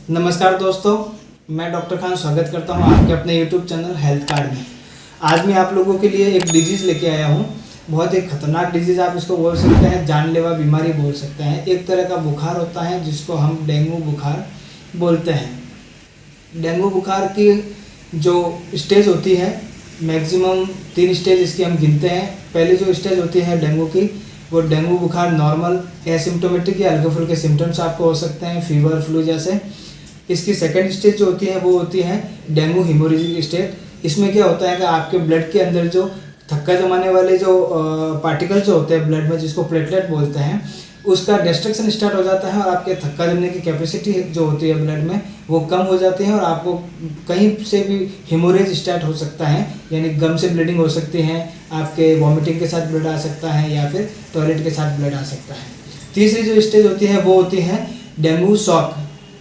नमस्कार दोस्तों, मैं डॉक्टर खान स्वागत करता हूं आपके अपने यूट्यूब चैनल हेल्थ कार्ड में। आज मैं आप लोगों के लिए एक डिजीज़ लेके आया हूं। बहुत ही खतरनाक डिजीज़ आप इसको बोल सकते हैं, जानलेवा बीमारी बोल सकते हैं। एक तरह का बुखार होता है जिसको हम डेंगू बुखार बोलते हैं। डेंगू बुखार की जो स्टेज होती है, मैक्सिमम 3 स्टेज इसकी हम गिनते हैं। पहली जो स्टेज होती है डेंगू की, वो डेंगू बुखार नॉर्मल एसिम्टोमेटिक या हल्के फुल्के सिम्टम्स आपको हो सकते हैं, फीवर फ्लू जैसे। इसकी सेकंड स्टेज जो होती है वो होती है डेंगू हेमोरेजिक स्टेट। इसमें क्या होता है कि आपके ब्लड के अंदर जो थक्का जमाने वाले जो पार्टिकल जो होते हैं ब्लड में, जिसको प्लेटलेट बोलते हैं, उसका डिस्ट्रक्शन स्टार्ट हो जाता है और आपके थक्का जमने की कैपेसिटी जो होती है ब्लड में वो कम हो जाती है और आपको कहीं से भी हेमोरेज स्टार्ट हो सकता है, यानी गम से ब्लीडिंग हो सकती है, आपके वॉमिटिंग के साथ ब्लड आ सकता है या फिर टॉयलेट के साथ ब्लड आ सकता है। तीसरी जो स्टेज होती है वो होती है डेंगू शॉक।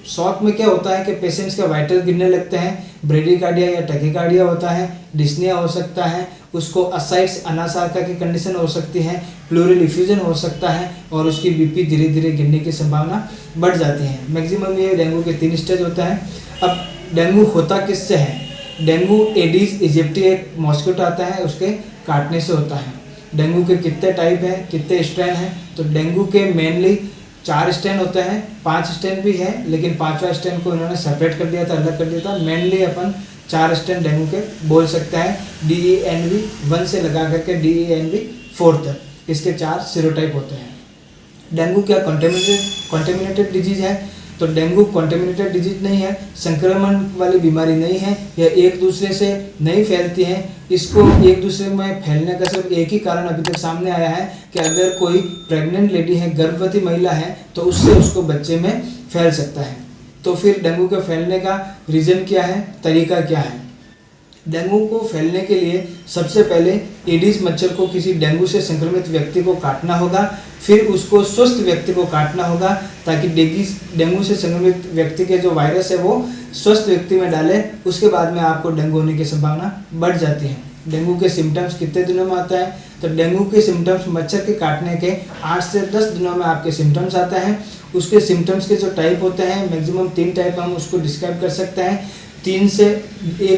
शॉक में क्या होता है कि पेशेंट्स के वाइटल गिरने लगते हैं, ब्रेडिकार्डिया या टैकीकार्डिया होता है, डिस्निया हो सकता है, उसको असाइट्स अनासार्का की कंडीशन हो सकती है, प्लूरल इफ्यूजन हो सकता है और उसकी बीपी धीरे धीरे गिरने की संभावना बढ़ जाती है। मैक्सिमम ये डेंगू के 3 स्टेज होता है। अब डेंगू होता किससे है? डेंगू एडीज इजिप्टी एक मॉस्किटो आता है, उसके काटने से होता है। डेंगू के कितने टाइप हैं, कितने स्ट्रेन हैं? तो डेंगू के मेनली 4 स्ट्रेन होते हैं, 5 स्ट्रेन भी है, लेकिन 5वां स्ट्रेन को इन्होंने सेपरेट कर दिया था, अलग कर दिया था। मेनली अपन 4 स्ट्रेन डेंगू के बोल सकते हैं, DENV 1 से लगा करके DENV 4 तक। इसके 4 सीरोटाइप होते हैं। डेंगू क्या कॉन्टेमिनेटेड डिजीज है? तो डेंगू कॉन्टेमिनेटेड डिजीज नहीं है, संक्रमण वाली बीमारी नहीं है, यह एक दूसरे से नहीं फैलती है। इसको एक दूसरे में फैलने का सिर्फ एक ही कारण अभी तक सामने आया है कि अगर कोई प्रेग्नेंट लेडी है, गर्भवती महिला है, तो उससे उसको बच्चे में फैल सकता है। तो फिर डेंगू के फैलने का रीज़न क्या है, तरीका क्या है? डेंगू को फैलने के लिए सबसे पहले एडीज मच्छर को किसी डेंगू से संक्रमित व्यक्ति को काटना होगा, फिर उसको स्वस्थ व्यक्ति को काटना होगा ताकि डेंगू से संक्रमित व्यक्ति के जो वायरस है वो स्वस्थ व्यक्ति में डाले। उसके बाद में आपको डेंगू होने की संभावना बढ़ जाती है। डेंगू के सिम्टम्स कितने दिनों में आता है? तो डेंगू के सिम्टम्स मच्छर के काटने के 8 से 10 दिनों में आपके सिम्टम्स आता है। उसके सिम्टम्स के जो टाइप होते हैं, मैक्सिमम 3 टाइप हम उसको डिस्क्राइब कर सकते हैं। 1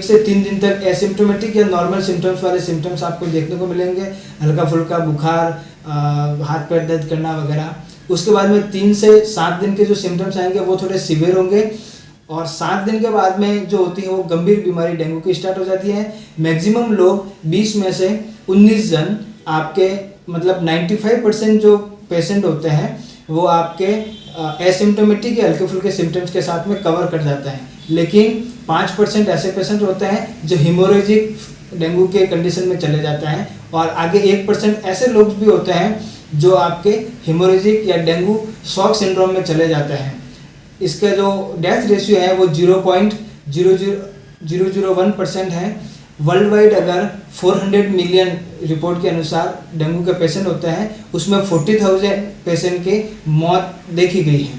से 3 दिन तक एसिम्टोमेटिक या नॉर्मल सिम्टम्स वाले सिम्टम्स आपको देखने को मिलेंगे, हल्का फुल्का बुखार, हाथ पैर दर्द करना वगैरह। उसके बाद में 3 से 7 दिन के जो सिम्टम्स आएंगे वो थोड़े सीवियर होंगे और 7 दिन के बाद में जो होती है वो गंभीर बीमारी डेंगू की स्टार्ट हो जाती है। मैक्सिमम लोग 20 में से 19 जन आपके मतलब 95% जो पेशेंट होते हैं वो आपके एसिम्टोमेटिक या हल्के फुल्के सिम्टम्स के साथ में कवर कर जाता है, लेकिन 5% ऐसे पेशेंट होते हैं जो हिमोरेजिक डेंगू के कंडीशन में चले जाता है और आगे 1% ऐसे लोग भी होते हैं जो आपके हिमोरेजिक या डेंगू शॉक सिंड्रोम में चले जाते हैं। इसका जो डेथ रेशियो है वो 0.0001% है। वर्ल्ड वाइड अगर 400 मिलियन रिपोर्ट के अनुसार डेंगू के पेशेंट होते हैं, उसमें 40,000 पेशेंट की मौत देखी गई है।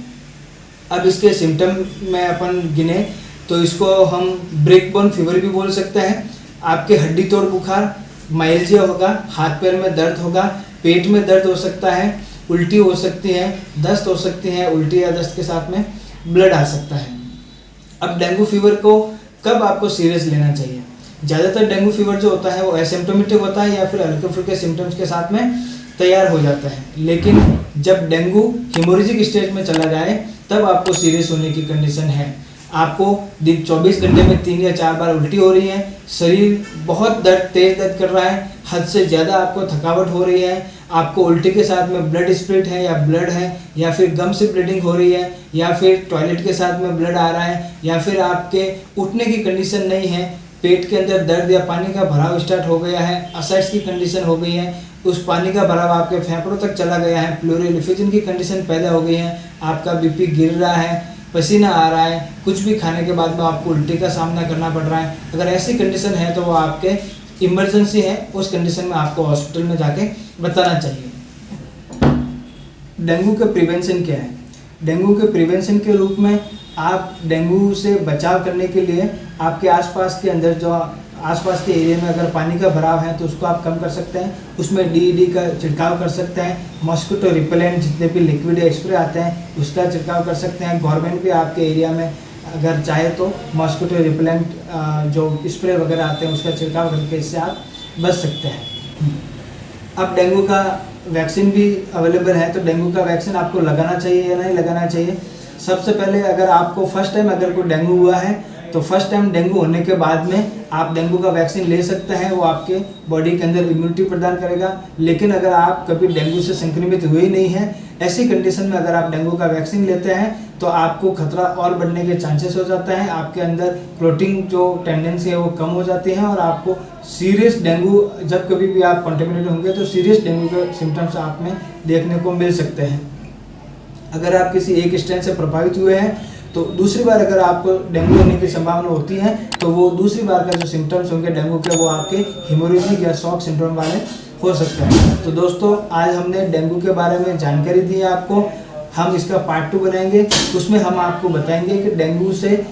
अब इसके सिम्टम में अपन गिने तो इसको हम ब्रेक बोन फीवर भी बोल सकते हैं। आपके हड्डी तोड़ बुखार, माइल्जिया होगा, हाथ पैर में दर्द होगा, पेट में दर्द हो सकता है, उल्टी हो सकती है, दस्त हो सकती है, उल्टी या दस्त के साथ में ब्लड आ सकता है। अब डेंगू फीवर को कब आपको सीरियस लेना चाहिए? ज़्यादातर डेंगू फीवर जो होता है वो एसिम्टोमेटिक होता है या फिर हल्के फुल्के सिम्टम्स के साथ में तैयार हो जाता है, लेकिन जब डेंगू हिमोरेजिक स्टेज में चला जाए तब आपको सीरियस होने की कंडीशन है। आपको दिन 24 घंटे में 3 या 4 बार उल्टी हो रही है, शरीर बहुत तेज दर्द कर रहा है, हद से ज़्यादा आपको थकावट हो रही है, आपको उल्टी के साथ में ब्लड स्प्लिट है या ब्लड है, या फिर गम से ब्लीडिंग हो रही है, या फिर टॉयलेट के साथ में ब्लड आ रहा है, या फिर आपके उठने की कंडीशन नहीं है, पेट के अंदर दर्द या पानी का भराव स्टार्ट हो गया है, असाइड्स की कंडीशन हो गई है, उस पानी का भराव आपके फेफड़ों तक चला गया है, प्लूरल इफ्यूजन की कंडीशन पैदा हो गई है, आपका बीपी गिर रहा है, पसीना आ रहा है, कुछ भी खाने के बाद में आपको उल्टी का सामना करना पड़ रहा है। अगर ऐसी कंडीशन है तो वो आपके इमरजेंसी है, उस कंडीशन में आपको हॉस्पिटल में जाके बताना चाहिए। डेंगू के प्रिवेंशन क्या है? डेंगू के प्रिवेंशन के रूप में आप डेंगू से बचाव करने के लिए आपके आसपास के अंदर जो आसपास के एरिया में अगर पानी का भराव है तो उसको आप कम कर सकते हैं, उसमें DED का छिड़काव कर सकते हैं, मॉस्किटो रिपेलेंट जितने भी लिक्विड स्प्रे आते हैं उसका छिड़काव कर सकते हैं। गवर्नमेंट भी आपके एरिया में अगर चाहे तो मॉस्किटो रिपेलेंट जो स्प्रे वगैरह आते हैं उसका छिड़काव करके इससे आप बच सकते हैं। अब डेंगू का वैक्सीन भी अवेलेबल है, तो डेंगू का वैक्सीन आपको लगाना चाहिए या नहीं लगाना चाहिए। सबसे पहले अगर आपको फर्स्ट टाइम अगर कोई डेंगू हुआ है तो फर्स्ट टाइम डेंगू होने के बाद में आप डेंगू का वैक्सीन ले सकते हैं, वो आपके बॉडी के अंदर इम्यूनिटी प्रदान करेगा। लेकिन अगर आप कभी डेंगू से संक्रमित हुए ही नहीं हैं, ऐसी कंडीशन में अगर आप डेंगू का वैक्सीन लेते हैं तो आपको खतरा और बढ़ने के चांसेस हो जाता है, आपके अंदर क्लोटिंग जो टेंडेंसी है वो कम हो जाती है और आपको सीरियस डेंगू, जब कभी भी आप कॉन्टेमिनेटेड होंगे तो सीरियस डेंगू के सिम्टम्स आप में देखने को मिल सकते हैं। अगर आप किसी एक स्ट्रेन से प्रभावित हुए हैं तो दूसरी बार अगर आपको डेंगू होने की संभावना होती है तो वो दूसरी बार का जो सिम्टम्स होंगे डेंगू के वो आपके हेमोरेजिक या शॉक सिंड्रोम वाले हो सकते हैं। तो दोस्तों आज हमने डेंगू के बारे में जानकारी दी है आपको, हम इसका पार्ट 2 बनाएंगे, उसमें हम आपको बताएंगे कि डेंगू से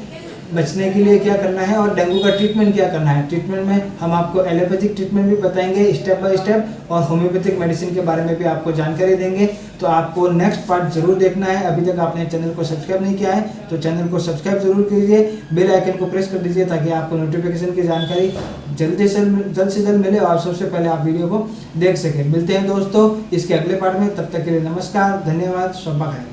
बचने के लिए क्या करना है और डेंगू का ट्रीटमेंट क्या करना है। ट्रीटमेंट में हम आपको एलोपैथिक ट्रीटमेंट भी बताएंगे स्टेप बाय स्टेप और होम्योपैथिक मेडिसिन के बारे में भी आपको जानकारी देंगे। तो आपको नेक्स्ट पार्ट जरूर देखना है। अभी तक आपने चैनल को सब्सक्राइब नहीं किया है तो चैनल को सब्सक्राइब जरूर कीजिए, बेल आइकन को प्रेस कर दीजिए ताकि आपको नोटिफिकेशन की जानकारी जल्द से जल्द मिले और सबसे पहले आप वीडियो को देख सकें। मिलते हैं दोस्तों इसके अगले पार्ट में, तब तक के लिए नमस्कार, धन्यवाद, शब्बा खैर।